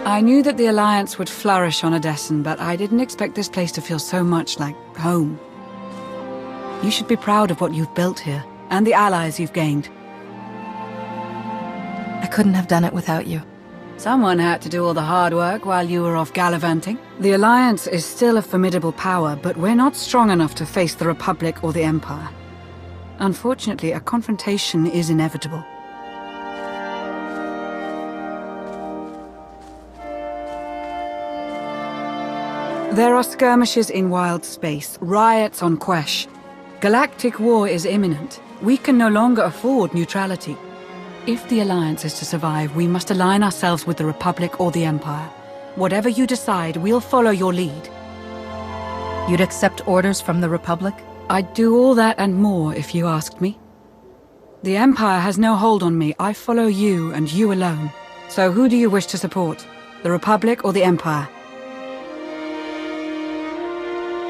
I knew that the Alliance would flourish on Odessen, but I didn't expect this place to feel so much like home. You should be proud of what you've built here, and the allies you've gained. I couldn't have done it without you. Someone had to do all the hard work while you were off gallivanting. The Alliance is still a formidable power, but we're not strong enough to face the Republic or the Empire. Unfortunately, a confrontation is inevitable. There are skirmishes in wild space, riots on Quesh. Galactic war is imminent. We can no longer afford neutrality. If the Alliance is to survive, we must align ourselves with the Republic or the Empire. Whatever you decide, we'll follow your lead. You'd accept orders from the Republic? I'd do all that and more if you asked me. The Empire has no hold on me. I follow you and you alone. So who do you wish to support? The Republic or the Empire?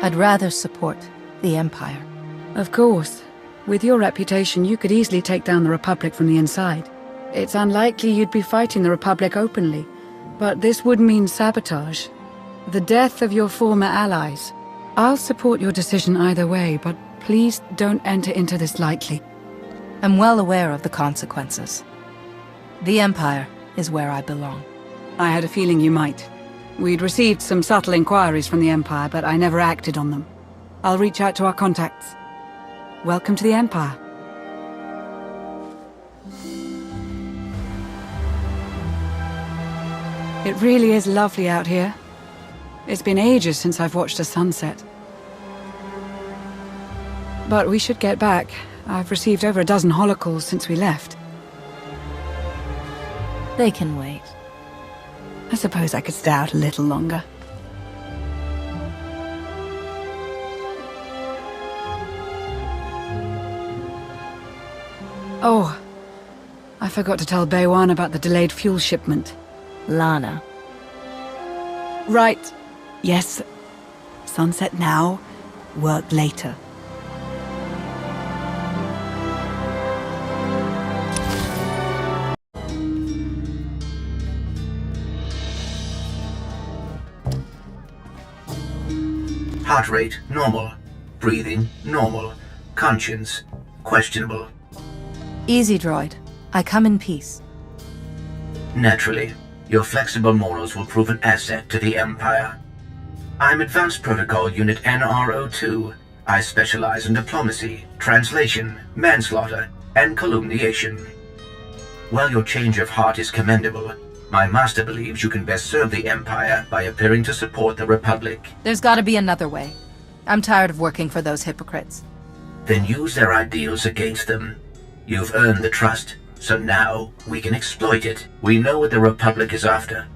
I'd rather support the Empire. Of course. With your reputation, you could easily take down the Republic from the inside. It's unlikely you'd be fighting the Republic openly, but this would mean sabotage. The death of your former allies. I'll support your decision either way, but please don't enter into this lightly. I'm well aware of the consequences. The Empire is where I belong. I had a feeling you might. We'd received some subtle inquiries from the Empire, but I never acted on them. I'll reach out to our contacts. Welcome to the Empire. It really is lovely out here. It's been ages since I've watched a sunset. But we should get back. I've received over a dozen holocalls since we left. They can wait. I suppose I could stay out a little longer. Oh, I forgot to tell Baywan about the delayed fuel shipment. Lana. Right. Yes. Sunset now, work later. Heart rate, normal. Breathing, normal. Conscience, questionable. Easy, droid. I come in peace. Naturally, your flexible morals will prove an asset to the Empire. I'm Advanced Protocol Unit NRO2. I specialize in diplomacy, translation, manslaughter, and calumniation. While your change of heart is commendable, my master believes you can best serve the Empire by appearing to support the Republic. There's gotta be another way. I'm tired of working for those hypocrites. Then use their ideals against them. You've earned the trust, so now we can exploit it. We know what the Republic is after.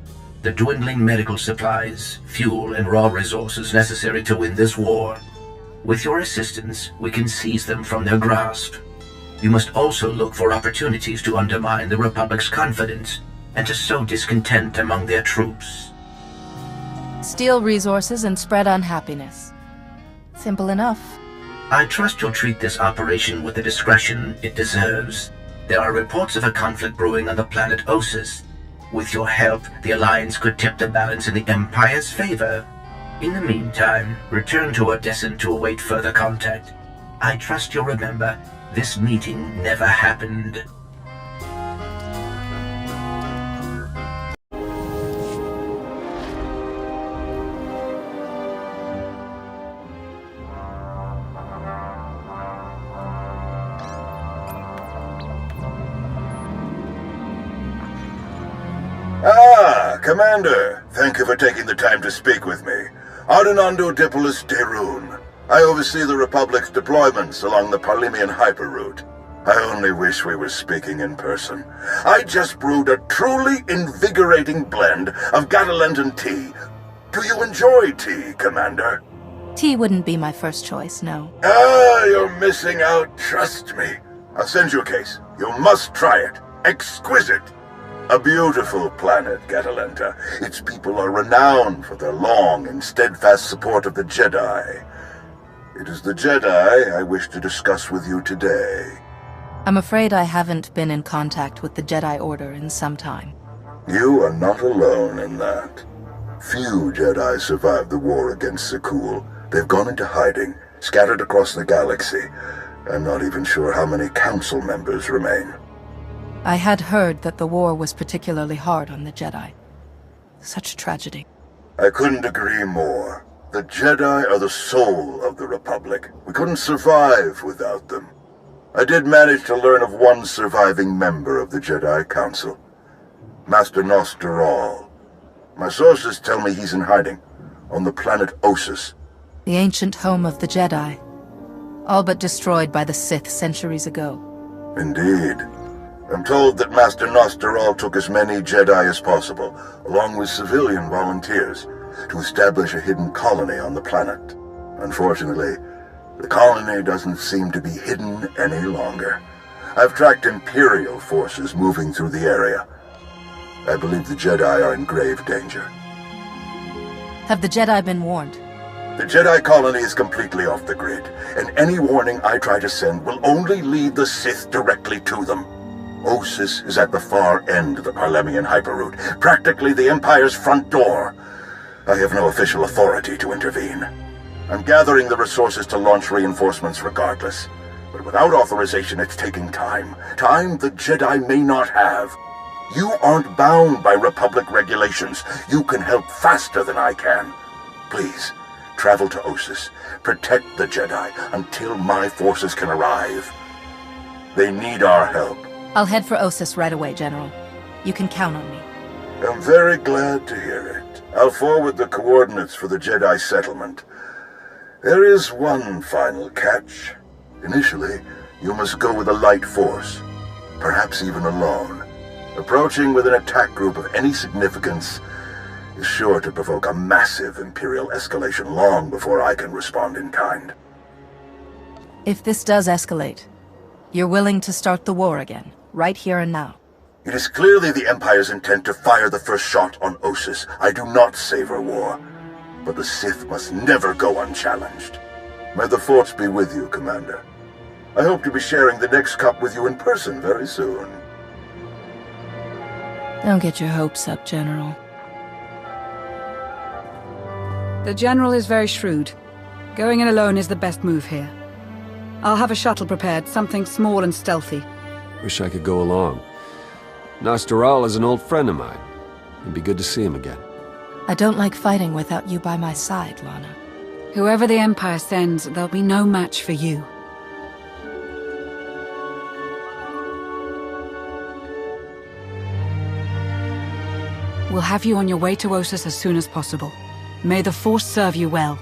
The dwindling medical supplies, fuel, and raw resources necessary to win this war. With your assistance, we can seize them from their grasp. You must also look for opportunities to undermine the Republic's confidence and to sow discontent among their troops. Steal resources and spread unhappiness. Simple enough. I trust you'll treat this operation with the discretion it deserves. There are reports of a conflict brewing on the planet Osis. With your help, the Alliance could tip the balance in the Empire's favor. In the meantime, return to Odessen to await further contact. I trust you'll remember, this meeting never happened. Commander, thank you for taking the time to speak with me. Ardenando Dipolis Derun. I oversee the Republic's deployments along the Parlemian hyperroute. I only wish we were speaking in person. I just brewed a truly invigorating blend of Gatalentan tea. Do you enjoy tea, Commander? Tea wouldn't be my first choice, no. You're missing out, trust me. I'll send you a case. You must try it. Exquisite. A beautiful planet, Gatalenta. Its people are renowned for their long and steadfast support of the Jedi. It is the Jedi I wish to discuss with you today. I'm afraid I haven't been in contact with the Jedi Order in some time. You are not alone in that. Few Jedi survived the war against Sekul. They've gone into hiding, scattered across the galaxy. I'm not even sure how many council members remain. I had heard that the war was particularly hard on the Jedi. Such a tragedy. I couldn't agree more. The Jedi are the soul of the Republic. We couldn't survive without them. I did manage to learn of one surviving member of the Jedi Council. Master Nostral. My sources tell me he's in hiding, on the planet Ossus. The ancient home of the Jedi. All but destroyed by the Sith centuries ago. Indeed. I'm told that Master Nostral took as many Jedi as possible, along with civilian volunteers, to establish a hidden colony on the planet. Unfortunately, the colony doesn't seem to be hidden any longer. I've tracked Imperial forces moving through the area. I believe the Jedi are in grave danger. Have the Jedi been warned? The Jedi colony is completely off the grid, and any warning I try to send will only lead the Sith directly to them. Ossus is at the far end of the Parlemian hyperroute, practically the Empire's front door. I have no official authority to intervene. I'm gathering the resources to launch reinforcements regardless. But without authorization, it's taking time. Time the Jedi may not have. You aren't bound by Republic regulations. You can help faster than I can. Please, travel to Ossus. Protect the Jedi until my forces can arrive. They need our help. I'll head for Ossus right away, General. You can count on me. I'm very glad to hear it. I'll forward the coordinates for the Jedi settlement. There is one final catch. Initially, you must go with a light force, perhaps even alone. Approaching with an attack group of any significance is sure to provoke a massive Imperial escalation long before I can respond in kind. If this does escalate, you're willing to start the war again, right here and now. It is clearly the Empire's intent to fire the first shot on Ossus. I do not savor war, but the Sith must never go unchallenged. May the Force be with you, Commander. I hope to be sharing the next cup with you in person very soon. Don't get your hopes up, General. The General is very shrewd. Going in alone is the best move here. I'll have a shuttle prepared, something small and stealthy. Wish I could go along. Nostral is an old friend of mine. It'd be good to see him again. I don't like fighting without you by my side, Lana. Whoever the Empire sends, there'll be no match for you. We'll have you on your way to Ossus as soon as possible. May the Force serve you well.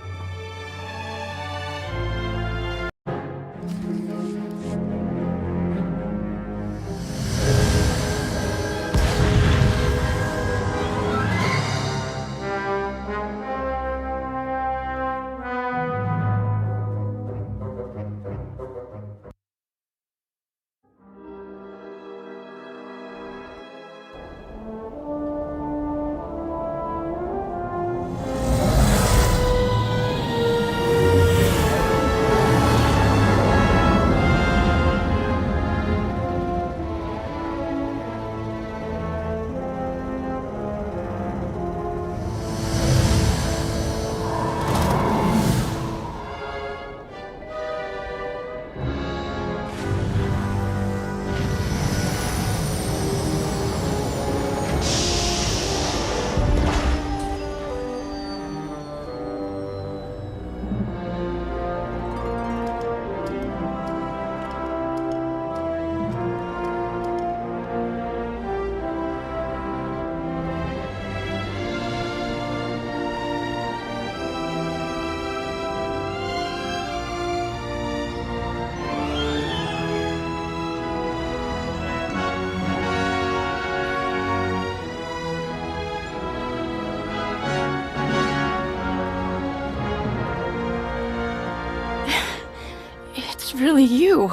Really you.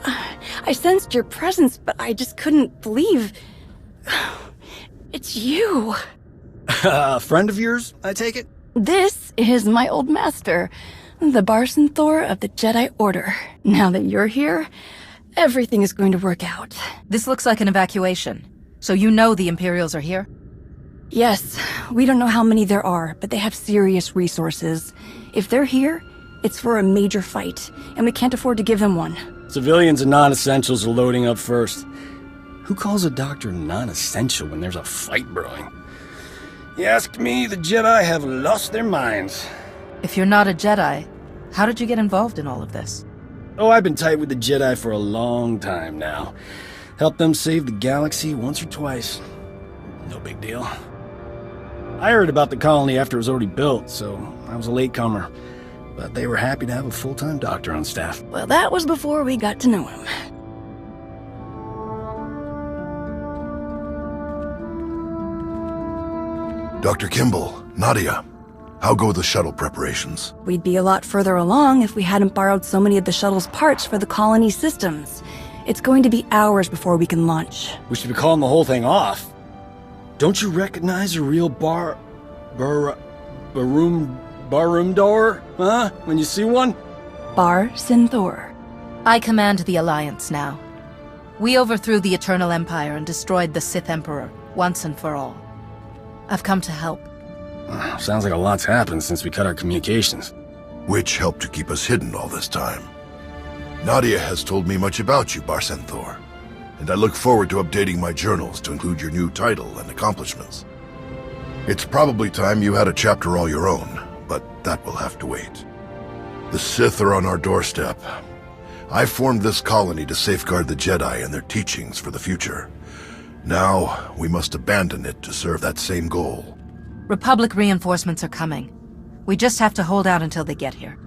I sensed your presence, but I just couldn't believe... It's you. A friend of yours, I take it? This is my old master, the SWTOR of the Jedi Order. Now that you're here, everything is going to work out. This looks like an evacuation. So you know the Imperials are here? Yes, we don't know how many there are, but they have serious resources. If they're here, it's for a major fight, and we can't afford to give them one. Civilians and non-essentials are loading up first. Who calls a doctor non-essential when there's a fight brewing? You ask me, the Jedi have lost their minds. If you're not a Jedi, how did you get involved in all of this? Oh, I've been tight with the Jedi for a long time now. Helped them save the galaxy once or twice. No big deal. I heard about the colony after it was already built, so I was a latecomer. But they were happy to have a full-time doctor on staff. Well, that was before we got to know him. Dr. Kimball, Nadia, how go the shuttle preparations? We'd be a lot further along if we hadn't borrowed so many of the shuttle's parts for the colony systems. It's going to be hours before we can launch. We should be calling the whole thing off. Don't you recognize a real barroom door, huh? When you see one? Bar SWTOR. I command the Alliance now. We overthrew the Eternal Empire and destroyed the Sith Emperor, once and for all. I've come to help. Sounds like a lot's happened since we cut our communications. Which helped to keep us hidden all this time. Nadia has told me much about you, Bar SWTOR, and I look forward to updating my journals to include your new title and accomplishments. It's probably time you had a chapter all your own, but that will have to wait. The Sith are on our doorstep. I formed this colony to safeguard the Jedi and their teachings for the future. Now, we must abandon it to serve that same goal. Republic reinforcements are coming. We just have to hold out until they get here.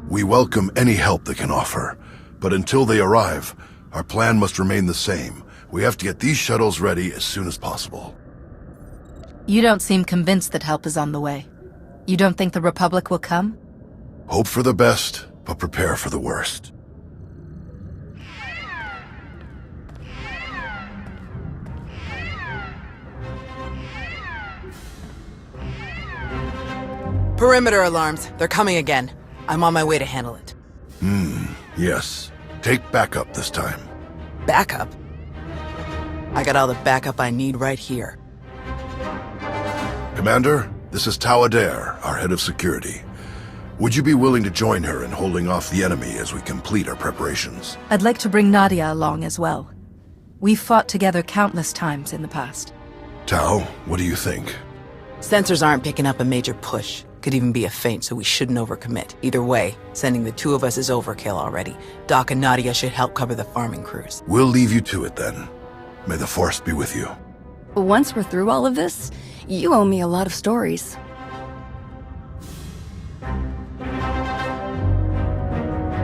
We welcome any help they can offer, but until they arrive, our plan must remain the same. We have to get these shuttles ready as soon as possible. You don't seem convinced that help is on the way. You don't think the Republic will come? Hope for the best, but prepare for the worst. Perimeter alarms. They're coming again. I'm on my way to handle it. Yes. Take backup this time. Backup? I got all the backup I need right here. Commander, this is Tau Adair, our head of security. Would you be willing to join her in holding off the enemy as we complete our preparations? I'd like to bring Nadia along as well. We've fought together countless times in the past. Tau, what do you think? Sensors aren't picking up a major push. Could even be a feint, so we shouldn't overcommit. Either way, sending the two of us is overkill already. Doc and Nadia should help cover the farming crews. We'll leave you to it then. May the Force be with you. Once we're through all of this, you owe me a lot of stories.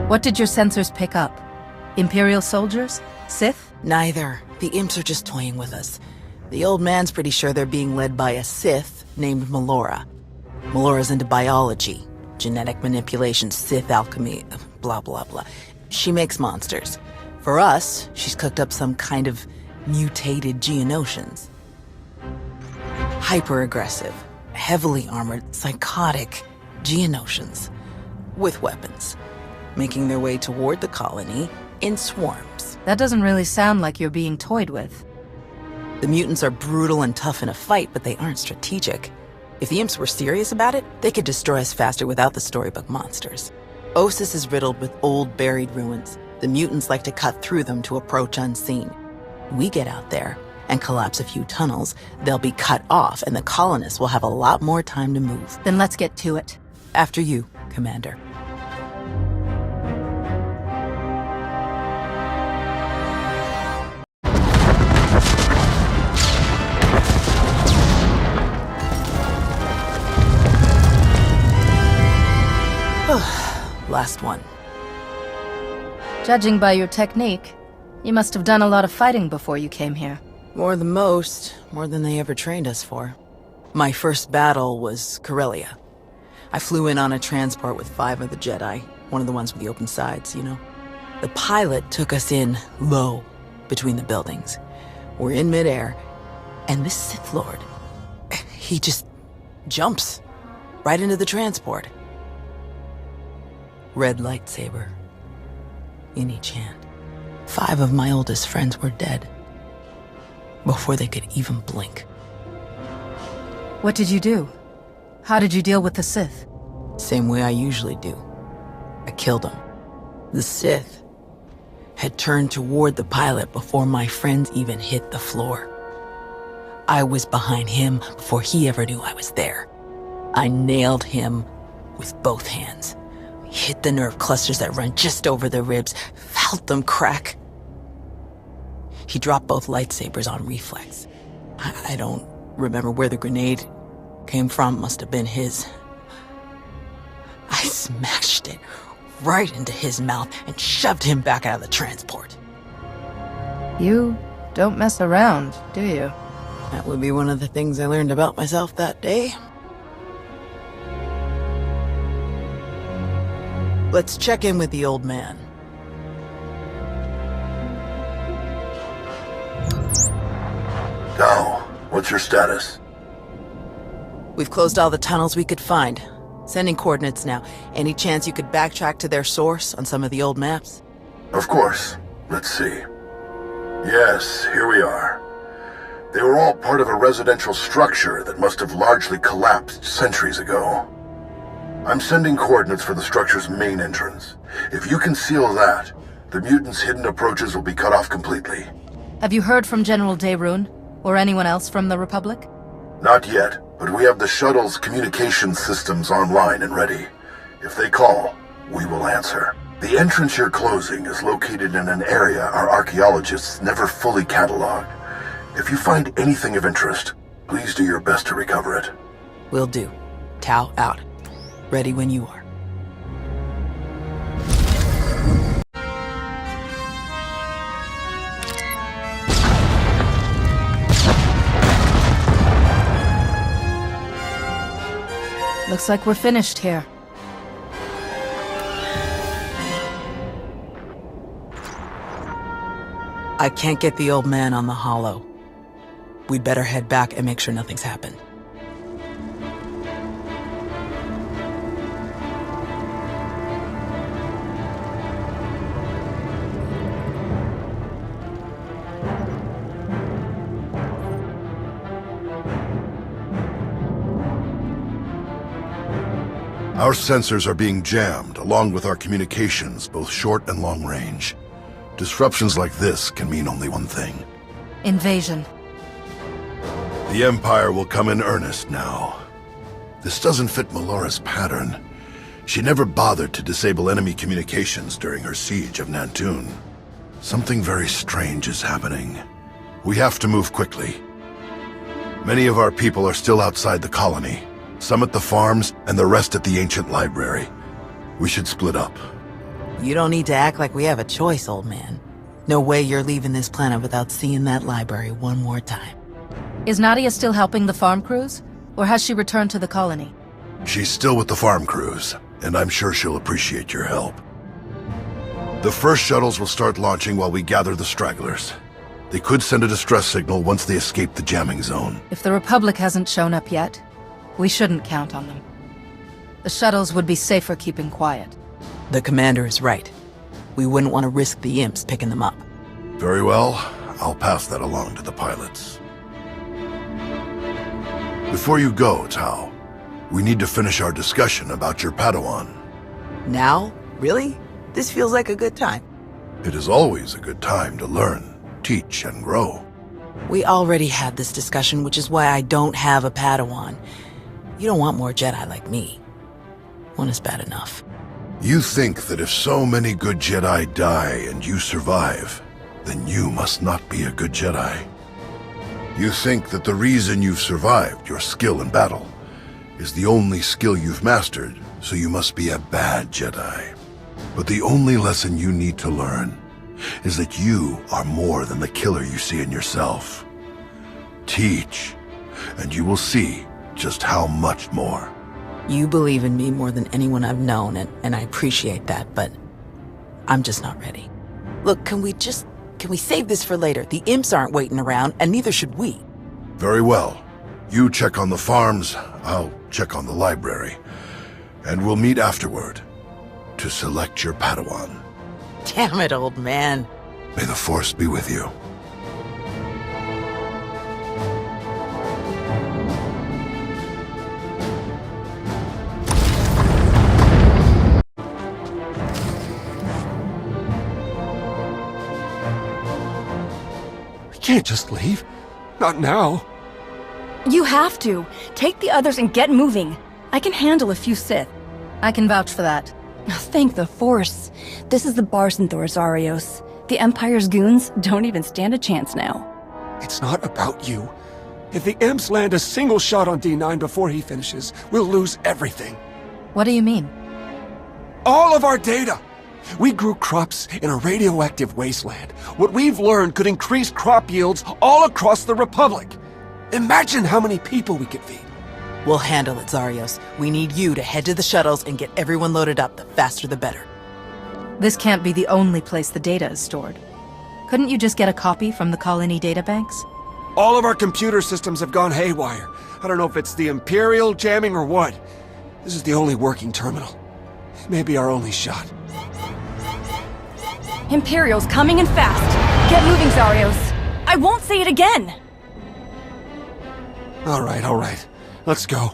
What did your sensors pick up? Imperial soldiers? Sith? Neither. The imps are just toying with us. The old man's pretty sure they're being led by a Sith named Melora. Melora's into biology, genetic manipulation, Sith alchemy, blah blah blah. She makes monsters. For us, she's cooked up some kind of mutated Geonosians. Hyper-aggressive, heavily armored, psychotic Geonosians. With weapons. Making their way toward the colony in swarms. That doesn't really sound like you're being toyed with. The mutants are brutal and tough in a fight, but they aren't strategic. If the imps were serious about it, they could destroy us faster without the storybook monsters. Osis is riddled with old, buried ruins. The mutants like to cut through them to approach unseen. We get out there and collapse a few tunnels, they'll be cut off, and the colonists will have a lot more time to move. Then let's get to it. After you, Commander. Last one. Judging by your technique, you must have done a lot of fighting before you came here. More than most, more than they ever trained us for. My first battle was Corellia. I flew in on a transport with 5 of the Jedi, one of the ones with the open sides, you know. The pilot took us in low, between the buildings. We're in midair, and this Sith Lord, he just jumps right into the transport. Red lightsaber in each hand. 5 of my oldest friends were dead. before they could even blink. What did you do? How did you deal with the Sith? Same way I usually do. I killed him. The Sith had turned toward the pilot before my friends even hit the floor. I was behind him before he ever knew I was there. I nailed him with both hands. Hit the nerve clusters that run just over the ribs, felt them crack. He dropped both lightsabers on reflex. I don't remember where the grenade came from, must have been his. I smashed it right into his mouth and shoved him back out of the transport. You don't mess around, do you? That would be one of the things I learned about myself that day. Let's check in with the old man. Now, what's your status? We've closed all the tunnels we could find. Sending coordinates now. Any chance you could backtrack to their source on some of the old maps? Of course. Let's see. Yes, here we are. They were all part of a residential structure that must have largely collapsed centuries ago. I'm sending coordinates for the structure's main entrance. If you can seal that, the mutants' hidden approaches will be cut off completely. Have you heard from General Daerun, or anyone else from the Republic? Not yet, but we have the shuttle's communication systems online and ready. If they call, we will answer. The entrance you're closing is located in an area our archaeologists never fully cataloged. If you find anything of interest, please do your best to recover it. Will do. Tau out. Ready when you are. Looks like we're finished here. I can't get the old man on the holo. We'd better head back and make sure nothing's happened. Our sensors are being jammed, along with our communications, both short and long range. Disruptions like this can mean only one thing. Invasion. The Empire will come in earnest now. This doesn't fit Melora's pattern. She never bothered to disable enemy communications during her siege of Nantoon. Something very strange is happening. We have to move quickly. Many of our people are still outside the colony. Some at the farms, and the rest at the ancient library. We should split up. You don't need to act like we have a choice, old man. No way you're leaving this planet without seeing that library one more time. Is Nadia still helping the farm crews? Or has she returned to the colony? She's still with the farm crews, and I'm sure she'll appreciate your help. The first shuttles will start launching while we gather the stragglers. They could send a distress signal once they escape the jamming zone. If the Republic hasn't shown up yet, we shouldn't count on them. The shuttles would be safer keeping quiet. The commander is right. We wouldn't want to risk the imps picking them up. Very well. I'll pass that along to the pilots. Before you go, Tau, we need to finish our discussion about your Padawan. Now? Really? This feels like a good time. It is always a good time to learn, teach, and grow. We already had this discussion, which is why I don't have a Padawan. You don't want more Jedi like me. One is bad enough. You think that if so many good Jedi die and you survive, then you must not be a good Jedi. You think that the reason you've survived, your skill in battle, is the only skill you've mastered, so you must be a bad Jedi. But the only lesson you need to learn is that you are more than the killer you see in yourself. Teach, and you will see just how much more. You believe in me more than anyone I've known, and I appreciate that, but I'm just not ready. Look, can we save this for later? The imps aren't waiting around, and neither should we. Very well. You check on the farms, I'll check on the library. And we'll meet afterward to select your Padawan. Damn it, old man. May the Force be with you. can't just leave. Not now. You have to. Take the others and get moving. I can handle a few Sith. I can vouch for that. Thank the Force. This is the SWTOR, Zarios. The Empire's goons don't even stand a chance now. It's not about you. If the Imps land a single shot on D9 before he finishes, we'll lose everything. What do you mean? All of our data! We grew crops in a radioactive wasteland. What we've learned could increase crop yields all across the Republic. Imagine how many people we could feed. We'll handle it, Zarios. We need you to head to the shuttles and get everyone loaded up. The faster the better. This can't be the only place the data is stored. Couldn't you just get a copy from the colony databanks? All of our computer systems have gone haywire. I don't know if it's the Imperial jamming or what. This is the only working terminal. Maybe our only shot. Imperial's coming in fast. Get moving, Zarios. I won't say it again. All right. Let's go.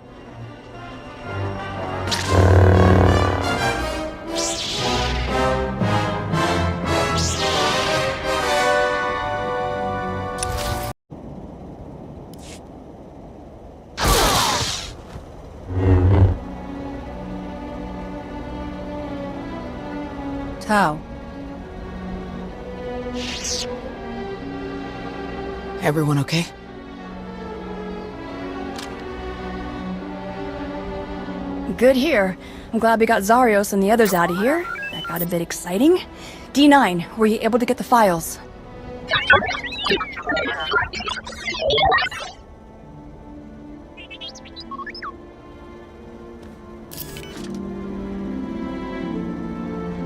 Tau. Everyone okay? Good here. I'm glad we got Zarios and the others out of here. That got a bit exciting. D9, were you able to get the files?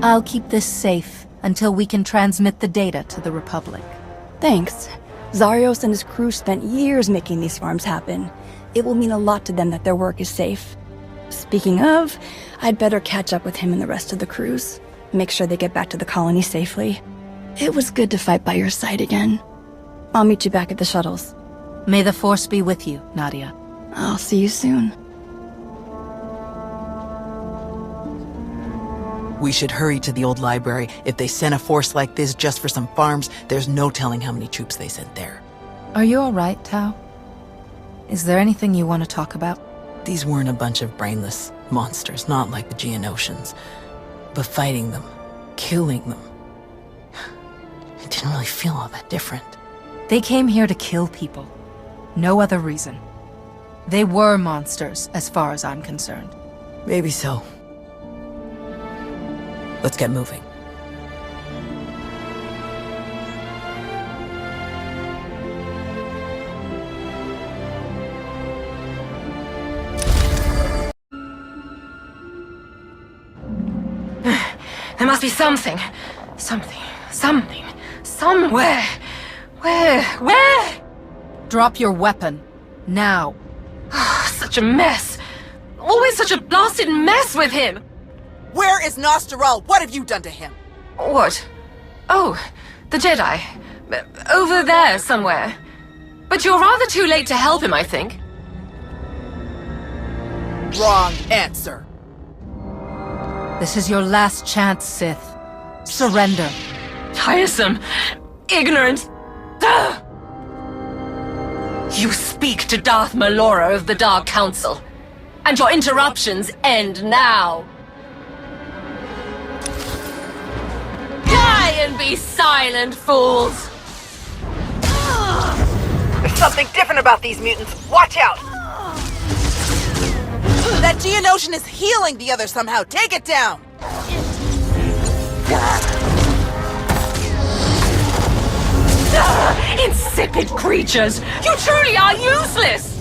I'll keep this safe until we can transmit the data to the Republic. Thanks. Zarios and his crew spent years making these farms happen. It will mean a lot to them that their work is safe. Speaking of, I'd better catch up with him and the rest of the crews. Make sure they get back to the colony safely. It was good to fight by your side again. I'll meet you back at the shuttles. May the Force be with you, Nadia. I'll see you soon. We should hurry to the old library. If they sent a force like this just for some farms, there's no telling how many troops they sent there. Are you all right, Tau? Is there anything you want to talk about? These weren't a bunch of brainless monsters, not like the Geonosians. But fighting them, killing them, it didn't really feel all that different. They came here to kill people. No other reason. They were monsters, as far as I'm concerned. Maybe so. Let's get moving. There must be something. Something. Somewhere. Where? Drop your weapon. Now. Such a mess. Always such a blasted mess with him. Where is Nosteral? What have you done to him? What? Oh, the Jedi. Over there somewhere. But you're rather too late to help him, I think. Wrong answer. This is your last chance, Sith. Surrender. Tiresome. Ignorant. Ugh. You speak to Darth Malora of the Dark Council. And your interruptions end now. Die and be silent, fools! There's something different about these mutants. Watch out! That Geonosian is healing the other somehow. Take it down! Insipid creatures! You truly are useless!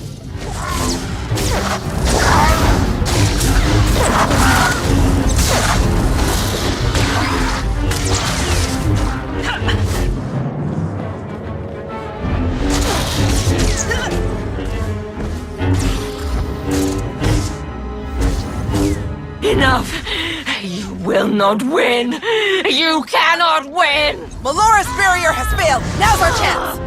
Enough! You will not win! You cannot win! Melora's barrier has failed! Now's our chance!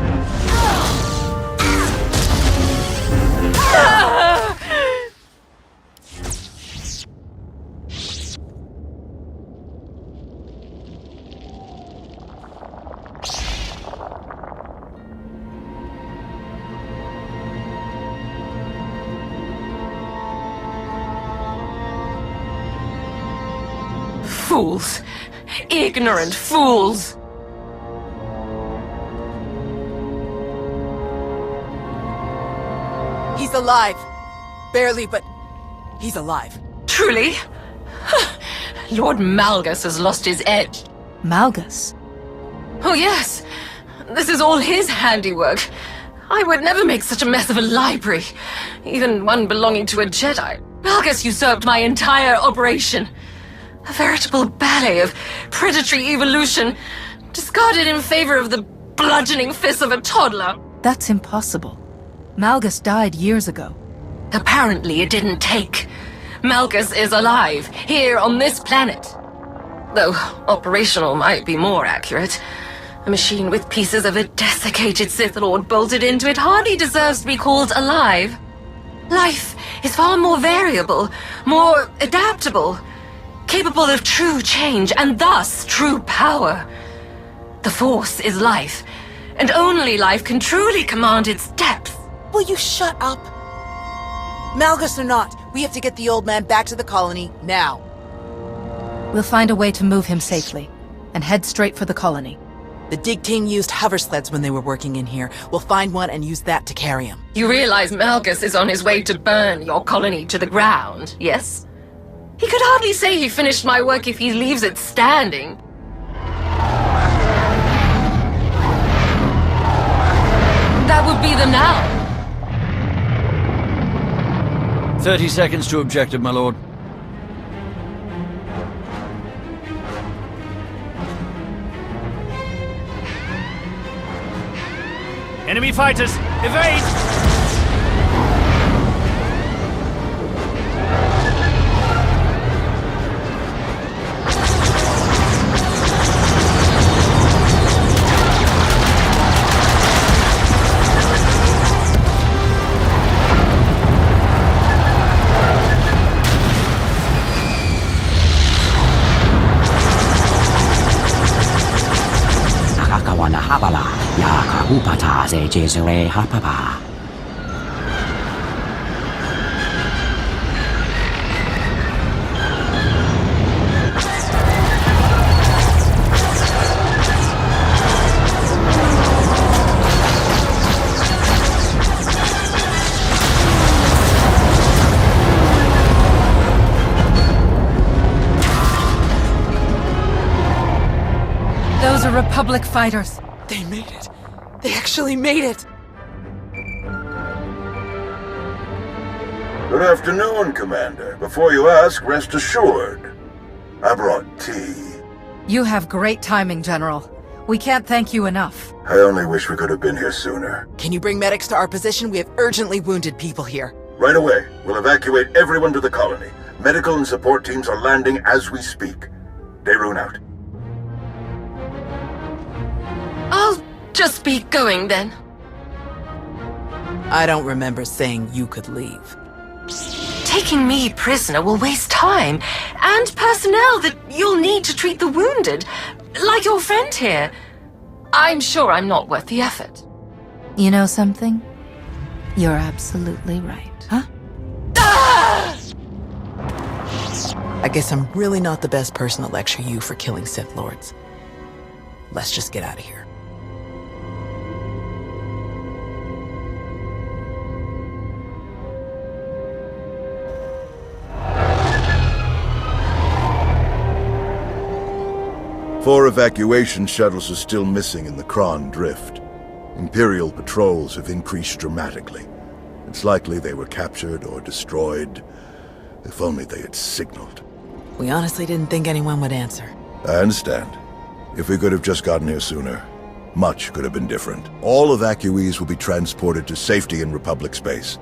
Fools. Ignorant fools. He's alive. Barely, but he's alive. Truly? Lord Malgus has lost his edge. Malgus? Oh yes. This is all his handiwork. I would never make such a mess of a library, even one belonging to a Jedi. Malgus usurped my entire operation. A veritable ballet of predatory evolution, discarded in favor of the bludgeoning fists of a toddler. That's impossible. Malgus died years ago. Apparently it didn't take. Malgus is alive, here on this planet. Though operational might be more accurate. A machine with pieces of a desiccated Sith Lord bolted into it hardly deserves to be called alive. Life is far more variable, more adaptable, capable of true change, and thus true power. The Force is life, and only life can truly command its depth. Will you shut up? Malgus or not, we have to get the old man back to the colony, now. We'll find a way to move him safely, and head straight for the colony. The dig team used hover sleds when they were working in here. We'll find one and use that to carry him. You realize Malgus is on his way to burn your colony to the ground, yes? He could hardly say he finished my work if he leaves it standing. That would be the now. 30 seconds to objective, my lord. Enemy fighters, evade! Those are Republic fighters. They made it. They actually made it. Good afternoon, Commander. Before you ask, rest assured. I brought tea. You have great timing, General. We can't thank you enough. I only wish we could have been here sooner. Can you bring medics to our position? We have urgently wounded people here. Right away. We'll evacuate everyone to the colony. Medical and support teams are landing as we speak. Daerun out. I'll just be going then. I don't remember saying you could leave. Taking me prisoner will waste time and personnel that you'll need to treat the wounded, like your friend here. I'm sure I'm not worth the effort. You know something? You're absolutely right. Huh? Ah! I guess I'm really not the best person to lecture you for killing Sith Lords. Let's just get out of here. Four evacuation shuttles are still missing in the Kron Drift. Imperial patrols have increased dramatically. It's likely they were captured or destroyed. If only they had signaled. We honestly didn't think anyone would answer. I understand. If we could have just gotten here sooner, much could have been different. All evacuees will be transported to safety in Republic space.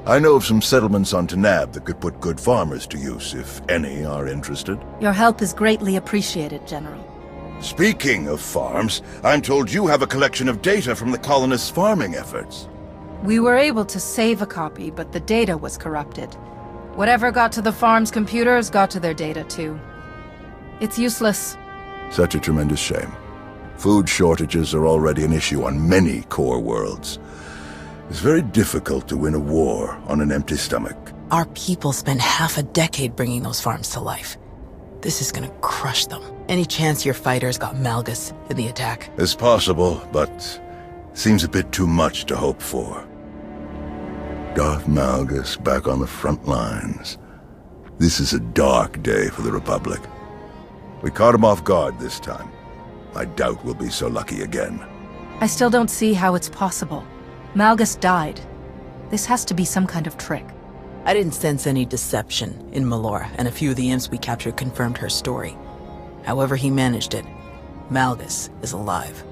I know of some settlements on Tanab that could put good farmers to use, if any are interested. Your help is greatly appreciated, General. Speaking of farms, I'm told you have a collection of data from the colonists' farming efforts. We were able to save a copy, but the data was corrupted. Whatever got to the farm's computers got to their data too. It's useless. Such a tremendous shame. Food shortages are already an issue on many core worlds. It's very difficult to win a war on an empty stomach. Our people spent half a decade bringing those farms to life. This is gonna crush them. Any chance your fighters got Malgus in the attack? It's possible, but seems a bit too much to hope for. Darth Malgus back on the front lines. This is a dark day for the Republic. We caught him off guard this time. I doubt we'll be so lucky again. I still don't see how it's possible. Malgus died. This has to be some kind of trick. I didn't sense any deception in Melora, and a few of the imps we captured confirmed her story. However he managed it, Malgus is alive.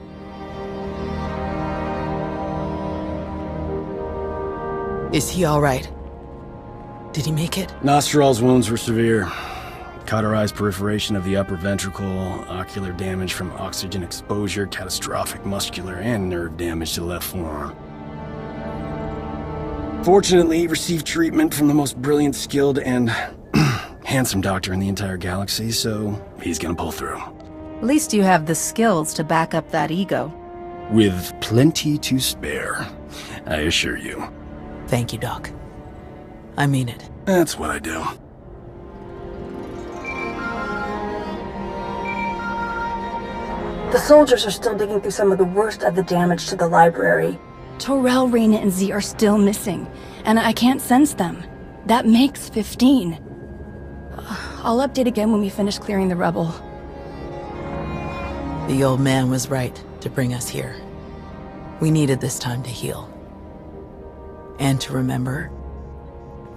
Is he all right? Did he make it? Nostral's wounds were severe. Cauterized perforation of the upper ventricle, ocular damage from oxygen exposure, catastrophic muscular and nerve damage to the left forearm. Fortunately, he received treatment from the most brilliant, skilled, and handsome doctor in the entire galaxy, so he's gonna pull through. At least you have the skills to back up that ego. With plenty to spare, I assure you. Thank you, Doc. I mean it. That's what I do. The soldiers are still digging through some of the worst of the damage to the library. Torel, Reyna, and Z are still missing, and I can't sense them. That makes 15. I'll update again when we finish clearing the rubble. The old man was right to bring us here. We needed this time to heal. And to remember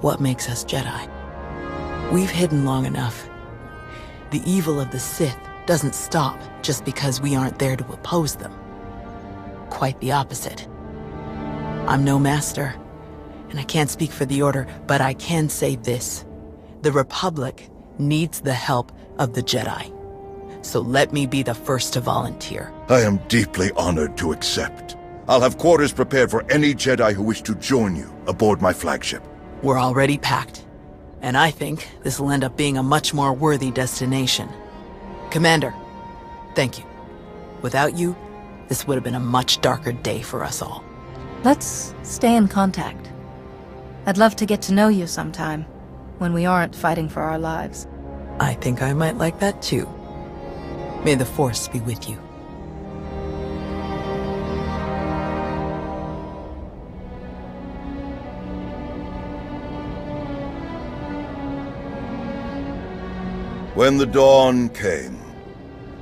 what makes us Jedi. We've hidden long enough. The evil of the Sith doesn't stop just because we aren't there to oppose them. Quite the opposite. I'm no master, and I can't speak for the Order, but I can say this. The Republic needs the help of the Jedi. So let me be the first to volunteer. I am deeply honored to accept. I'll have quarters prepared for any Jedi who wish to join you aboard my flagship. We're already packed, and I think this will end up being a much more worthy destination. Commander, thank you. Without you, this would have been a much darker day for us all. Let's stay in contact. I'd love to get to know you sometime, when we aren't fighting for our lives. I think I might like that too. May the Force be with you. When the dawn came,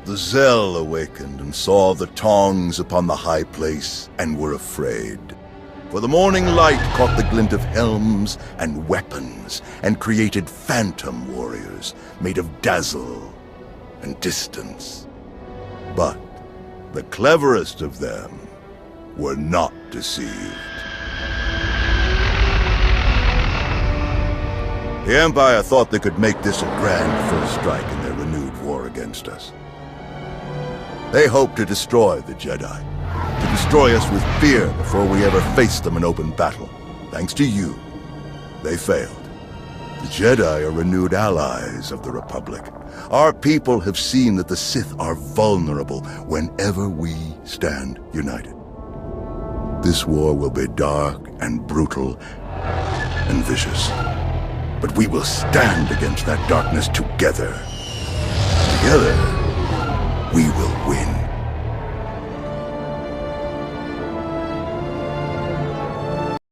the Zell awakened and saw the tongs upon the high place and were afraid. For the morning light caught the glint of helms and weapons and created phantom warriors made of dazzle and distance. But the cleverest of them were not deceived. The Empire thought they could make this a grand first strike in their renewed war against us. They hoped to destroy the Jedi, to destroy us with fear before we ever faced them in open battle. Thanks to you, they failed. The Jedi are renewed allies of the Republic. Our people have seen that the Sith are vulnerable whenever we stand united. This war will be dark and brutal and vicious. But we will stand against that darkness together. Together,